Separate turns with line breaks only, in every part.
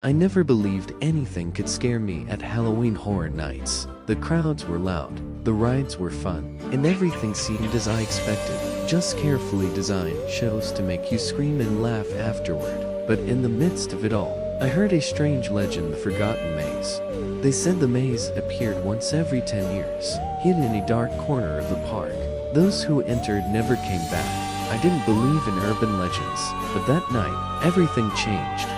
I never believed anything could scare me at Halloween Horror Nights. The crowds were loud, the rides were fun, and everything seemed as I expected. Just carefully designed shows to make you scream and laugh afterward. But in the midst of it all, I heard a strange legend: the Forgotten Maze. They said the maze appeared once every 10 years, hidden in a dark corner of the park. Those who entered never came back. I didn't believe in urban legends, but that night, everything changed.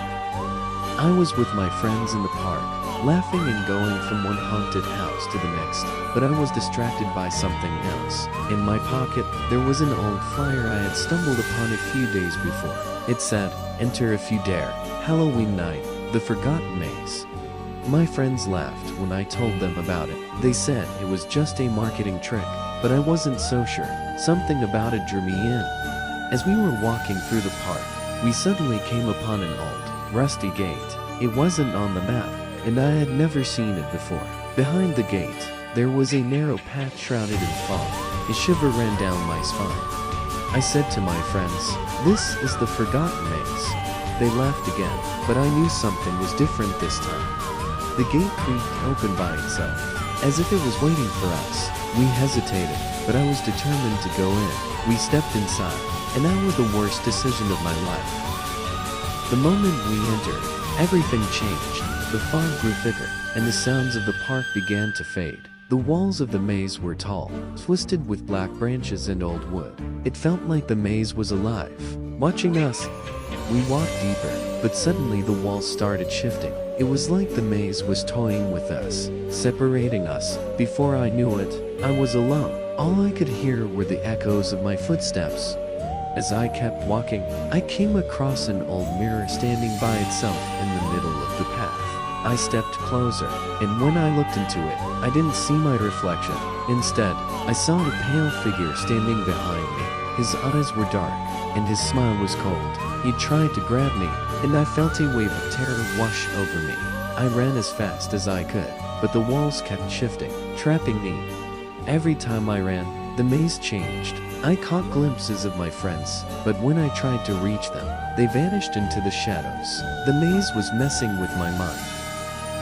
I was with my friends in the park, laughing and going from one haunted house to the next, but I was distracted by something else. In my pocket, there was an old flyer I had stumbled upon a few days before. It said, "Enter if you dare, Halloween night, the Forgotten Maze." My friends laughed when I told them about it. They said it was just a marketing trick, but I wasn't so sure. Something about it drew me in. As we were walking through the park, we suddenly came upon an old, rusty gate. It wasn't on the map, and I had never seen it before. Behind the gate, there was a narrow path shrouded in fog. A shiver ran down my spine. I said to my friends, "This is the Forgotten Maze." They laughed again, but I knew something was different this time. The gate creaked open by itself, as if it was waiting for us. We hesitated, but I was determined to go in. We stepped inside, and that was the worst decision of my life. The moment we entered, everything changed. The fog grew thicker, and the sounds of the park began to fade. The walls of the maze were tall, twisted with black branches and old wood. It felt like the maze was alive, watching us. We walked deeper, but suddenly the walls started shifting. It was like the maze was toying with us, separating us. Before I knew it, I was alone. All I could hear were the echoes of my footsteps. As I kept walking, I came across an old mirror standing by itself in the middle of the path. I stepped closer, and when I looked into it, I didn't see my reflection. Instead, I saw a pale figure standing behind me. His eyes were dark, and his smile was cold. He tried to grab me, and I felt a wave of terror wash over me. I ran as fast as I could, but the walls kept shifting, trapping me. Every time I ran, the maze changed. I caught glimpses of my friends, but when I tried to reach them, they vanished into the shadows. The maze was messing with my mind.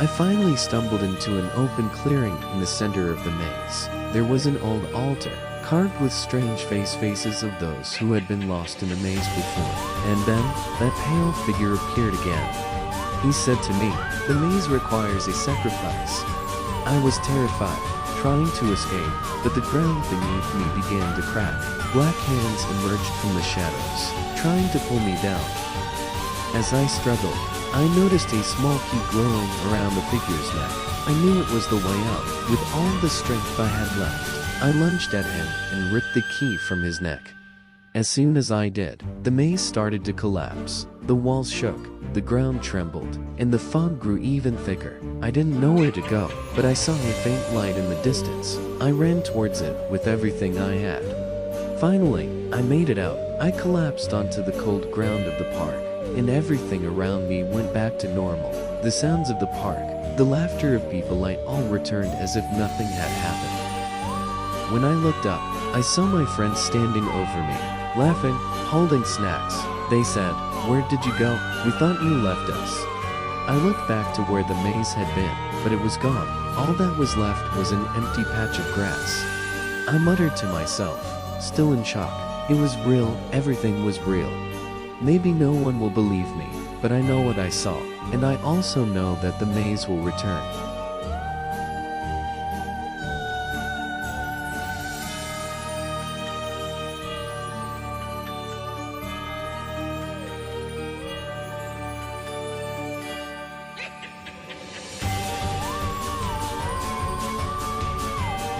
I finally stumbled into an open clearing in the center of the maze. There was an old altar, carved with strange faces of those who had been lost in the maze before. And then, that pale figure appeared again. He said to me, "The maze requires a sacrifice." I was terrified, trying to escape, but the ground beneath me began to crack. Black hands emerged from the shadows, trying to pull me down. As I struggled, I noticed a small key glowing around the figure's neck. I knew it was the way out. With all the strength I had left, I lunged at him and ripped the key from his neck. As soon as I did, the maze started to collapse. The walls shook, the ground trembled, and the fog grew even thicker. I didn't know where to go, but I saw a faint light in the distance. I ran towards it with everything I had. Finally, I made it out. I collapsed onto the cold ground of the park, and everything around me went back to normal. The sounds of the park, the laughter of people, all returned as if nothing had happened. When I looked up, I saw my friends standing over me, laughing, holding snacks. They said, "Where did you go? We thought you left us." I looked back to where the maze had been, but it was gone. All that was left was an empty patch of grass. I muttered to myself, still in shock. It was real, everything was real. Maybe no one will believe me, but I know what I saw, and I also know that the maze will return.